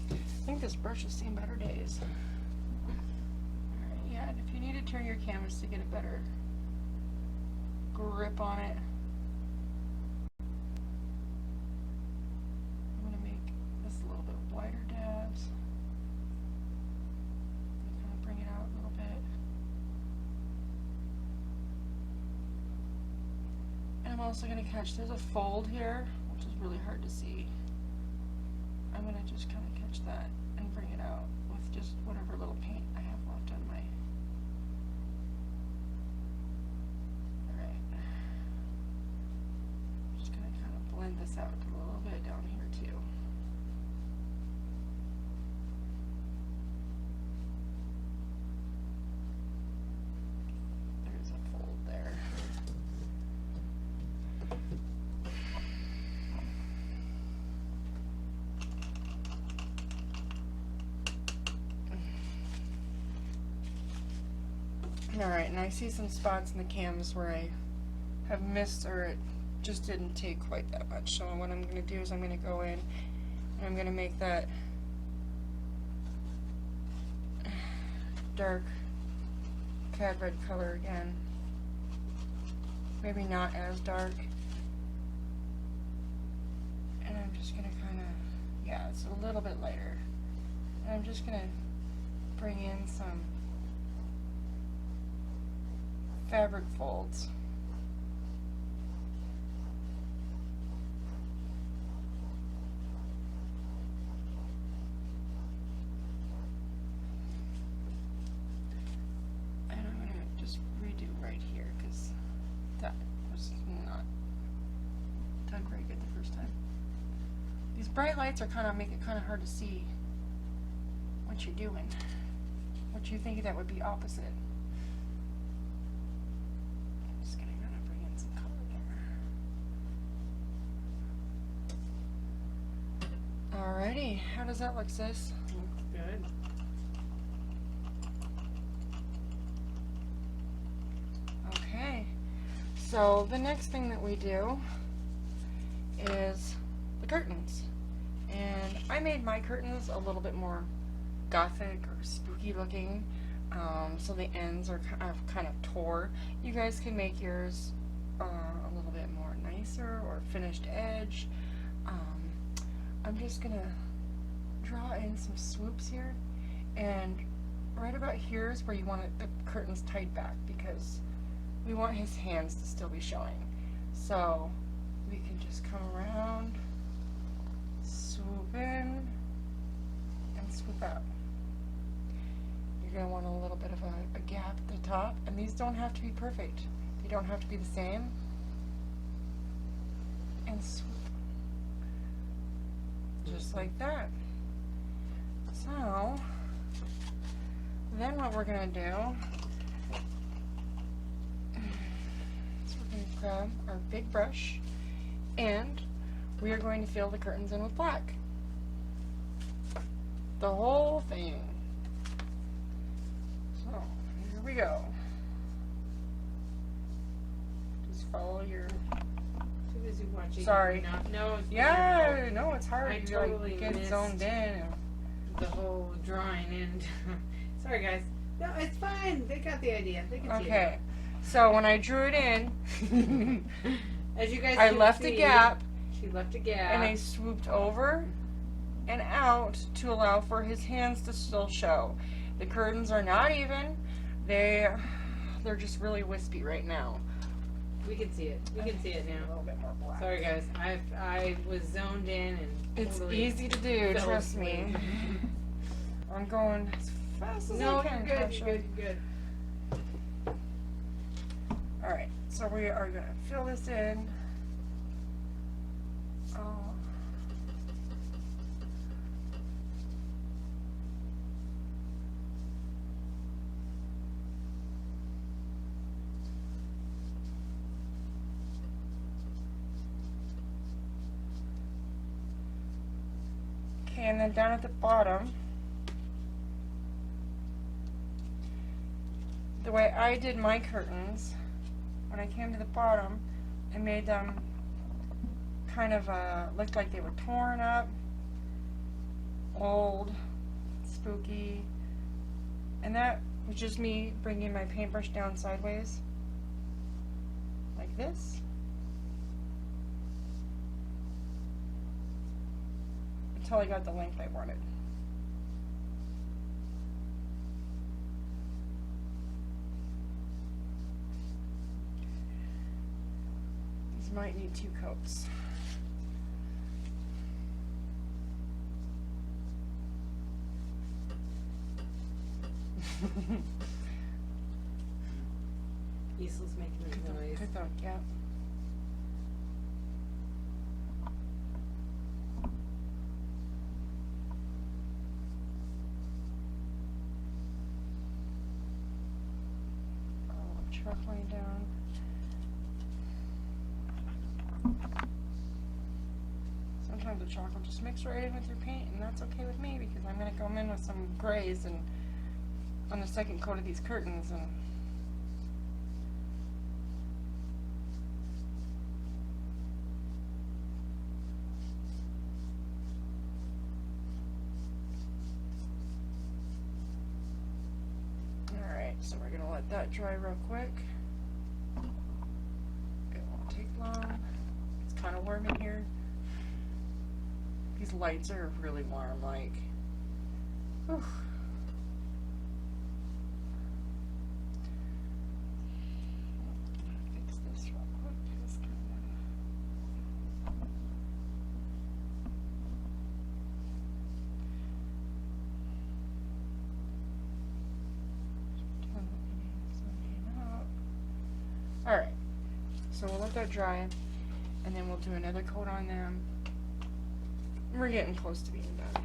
I think this brush has seen better days. Alright, yeah, and if you need to turn your canvas to get a better grip on it, wider dabs. Kind of bring it out a little bit. And I'm also going to catch, there's a fold here, which is really hard to see. I'm going to just kind of catch that and bring it out with just whatever little paint I have left on my. Alright. Just going to kind of blend this out a little bit down here too. Alright, and I see some spots in the canvas where I have missed, or it just didn't take quite that much. So what I'm going to do is I'm going to go in and I'm going to make that dark cad red color again. Maybe not as dark. And I'm just going to kind of, yeah, it's a little bit lighter. And I'm just going to bring in some fabric folds. And I'm going to just redo right here because that was not done very good the first time. These bright lights are kind of make it kind of hard to see what you're doing. What you think that would be opposite. Alrighty, how does that look, sis? Looks good. Okay, so the next thing that we do is the curtains. And I made my curtains a little bit more gothic or spooky looking, so the ends are kind of tore. You guys can make yours a little bit more nicer or finished edge. I'm just gonna draw in some swoops here, and right about here is where you want the curtains tied back because we want his hands to still be showing. So we can just come around, swoop in, and swoop out. You're gonna want a little bit of a gap at the top, and these don't have to be perfect. They don't have to be the same. And swoop. Just like that. So, then what we're going to do is we're going to grab our big brush And we are going to fill the curtains in with black. The whole thing. So, here we go. Just follow your... Too busy watching. Sorry. No, it's Yeah, no, it's hard. I You totally like get missed zoned in. the whole drawing and sorry guys. No, it's fine. They got the idea. They can see Okay, so when I drew it in, it. As you guys I can left see, a gap She left a gap. and I swooped over and out to allow for his hands to still show. The curtains are not even. They're just really wispy right now. We can see it. We can see it A now. little bit more black. Sorry guys. I was zoned in and It's totally easy to do, fell trust me. asleep. I'm going as fast as No, I can. you're good. Tasha. You're good. You're good. Alright, so we are going to fill this in. Oh. Okay, and then down at the bottom, the way I did my curtains, when I came to the bottom, I made them kind of looked like they were torn up, old, spooky, and that was just me bringing my paintbrush down sideways, like this. Until I got the length I wanted. These might need 2 coats. Easel's making a noise. Good thought, yeah. Truck line down. Sometimes the chalk will just mix right in with your paint, and that's okay with me because I'm going to come in with some grays and on the second coat of these curtains. And alright, so we're going to let that dry real quick. It won't take long. It's kind of warm in here. These lights are really warm, like. Whew. Fix this real quick. Just kind of. Alright, so we'll let that dry, and then we'll do another coat on them. We're getting close to being done.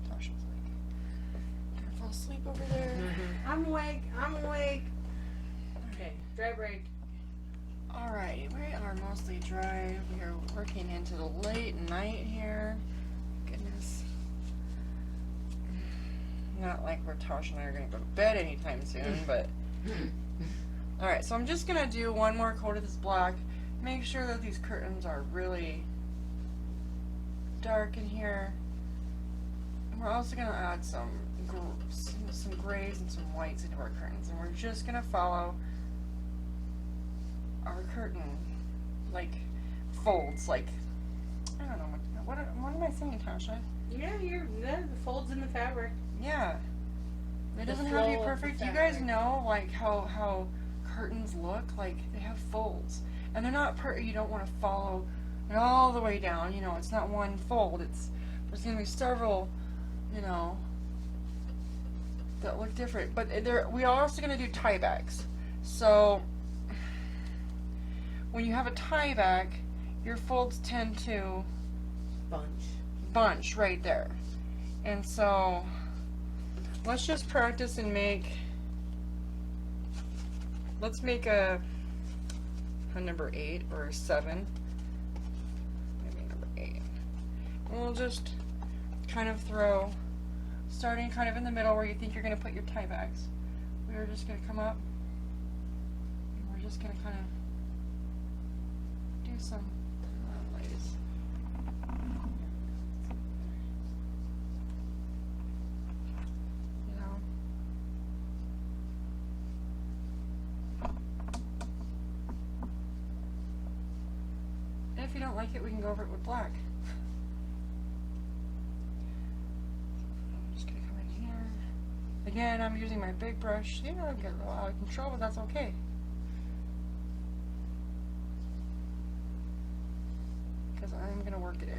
Tasha's like, gonna fall asleep over there. I'm awake. I'm awake. Okay, dry break. Alright, we are mostly dry. We are working into the late night here. Goodness. Not like we're Tasha and I are gonna go to bed anytime soon, but. Alright, so I'm just going to do one more coat of this black. Make sure that these curtains are really dark in here. And we're also going to add some grays and some whites into our curtains. And we're just going to follow our curtain, like, folds. Like, I don't know, what am I saying, Tasha? Yeah, the folds in the fabric. Yeah. It The doesn't have to be flow of the perfect. You guys fabric. know, like, how curtains look, like they have folds, and they're not you don't want to follow it all the way down, you know, it's not one fold, there's going to be several, you know, that look different, but we are also going to do tie backs. So when you have a tie back, your folds tend to bunch right there, and so let's just practice and make let's make a number 8 or a 7. Maybe a number 8. And we'll just kind of throw, starting kind of in the middle where you think you're going to put your tie bags. We're just going to come up, and we're just going to kind of do some lays. You know. And if you don't like it, we can go over it with black. I'm just gonna come in here. Again, I'm using my big brush. You know, I get a little out of control, but that's okay. Because I'm gonna work it in.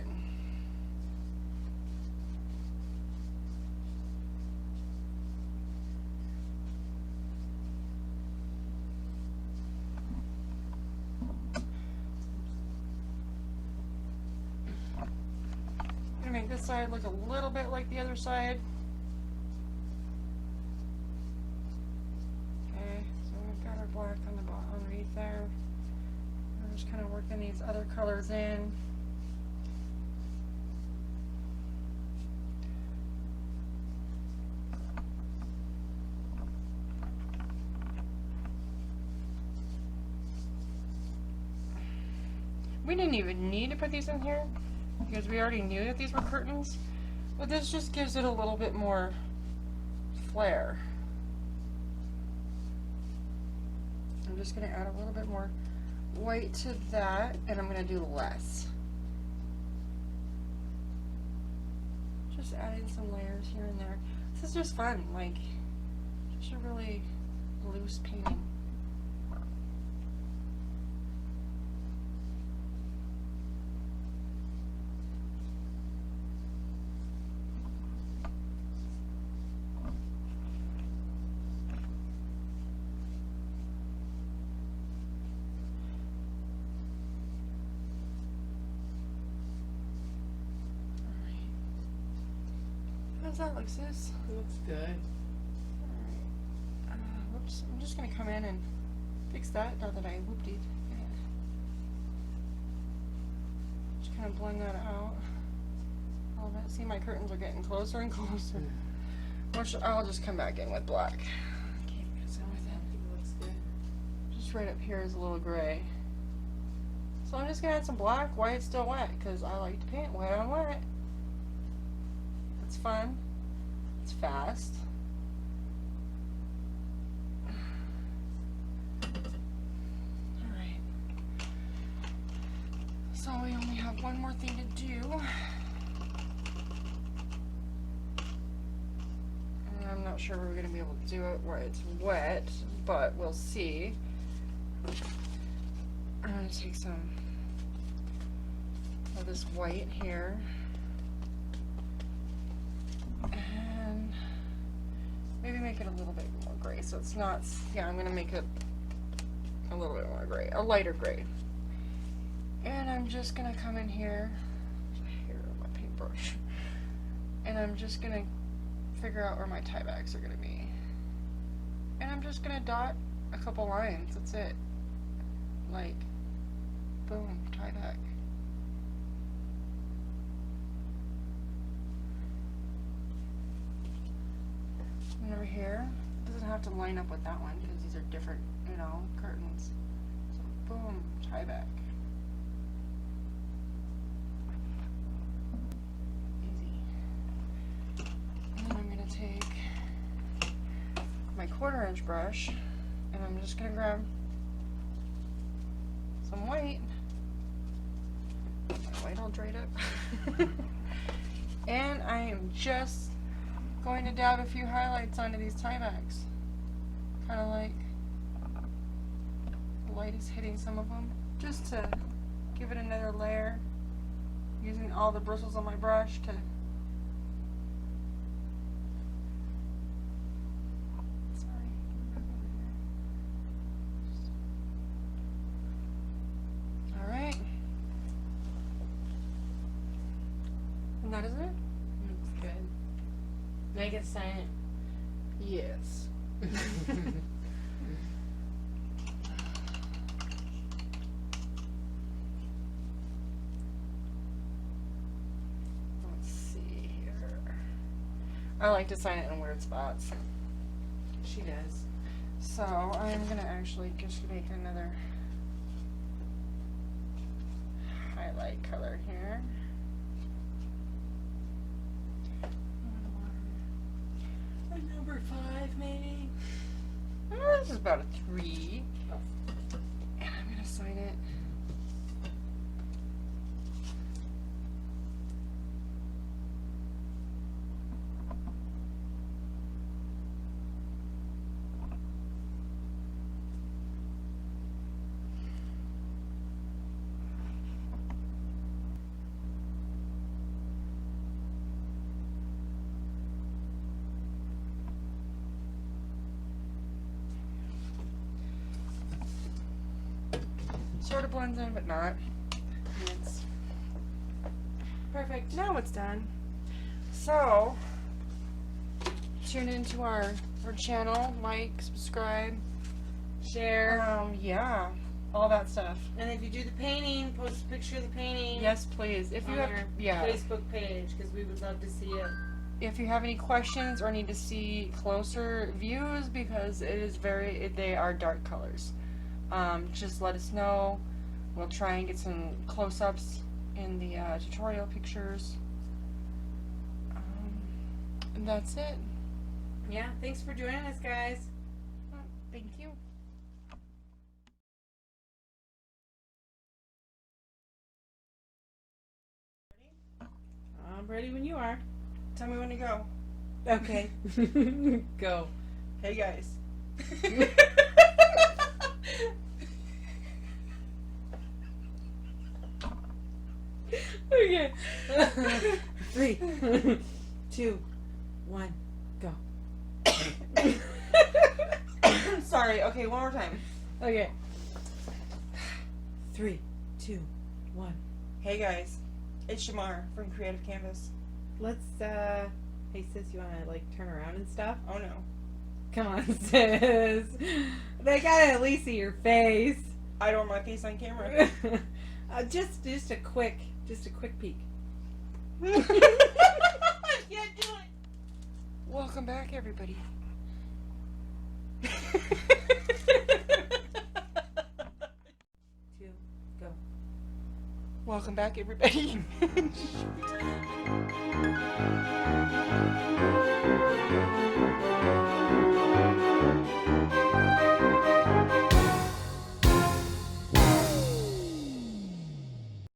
I'm gonna make this side look a little bit like the other side. Okay, so we've got our black on the bottom underneath there. We're just kind of working these other colors in. We didn't even need to put these in here because we already knew that these were curtains, but this just gives it a little bit more flair. I'm just going to add a little bit more white to that, and I'm going to do less. Just adding some layers here and there. This is just fun, like just a really loose painting. How's that look, sis? Looks good. Alright. Whoops. I'm just going to come in and fix that now that I whooped it. Just kind of blend that out. All that. See, my curtains are getting closer and closer. Which I'll just come back in with black. Okay, messing with it. Looks good. Just right up here is a little gray. So I'm just going to add some black while it's still wet because I like to paint wet on wet. It's fun. It's fast. Alright. So we only have one more thing to do. And I'm not sure we're going to be able to do it where it's wet, but we'll see. I'm going to take some of this white here. And maybe make it a little bit more gray so it's not, yeah, I'm going to make it a little bit more gray, a lighter gray. And I'm just going to come in here with my paintbrush, and I'm just going to figure out where my tie backs are going to be. And I'm just going to dot a couple lines, that's it. Like, boom, tie back. And over here, it doesn't have to line up with that one because these are different, you know, curtains. So boom, tie back. Easy. And then I'm going to take my 1/4 inch brush, and I'm just going to grab some white. My white all dried up. And I am just going to dab a few highlights onto these tie backs. Kind of like the light is hitting some of them. Just to give it another layer. Using all the bristles on my brush to... Sorry. Alright. And that is it? Looks good. Make it sign it. Yes. I like to sign it in weird spots. She does. So I'm gonna actually just make another highlight color here. A number 5, maybe. Oh, this is about a 3. And I'm gonna sign it. Sort of blends in, but not. And it's Perfect. now it's done. So tune into our channel, like, subscribe, Share. yeah, all that stuff. And if you do the painting, post a picture of the painting. Yes, please. If you on have, our yeah, Facebook page, because we would love to see it. if you have any questions or need to see closer views, because it is they are dark colors. Just let us know. We'll try and get some close-ups in the tutorial pictures. And that's it. Yeah, thanks for joining us, guys. Thank you. I'm ready when you are. Tell me when to go. Okay. Go. Hey guys. Okay. 3, 2, 1, go. Sorry. Okay, one more time. Okay. 3, 2, 1. Hey guys, it's Shamar from Creative Canvas. Let's, hey sis, you wanna, like, turn around and stuff? Oh no. Come on, sis. They gotta at least see your face. I don't want my face on camera. Just a quick peek. I can't do it. Welcome back, everybody. 2, go. Welcome back, everybody.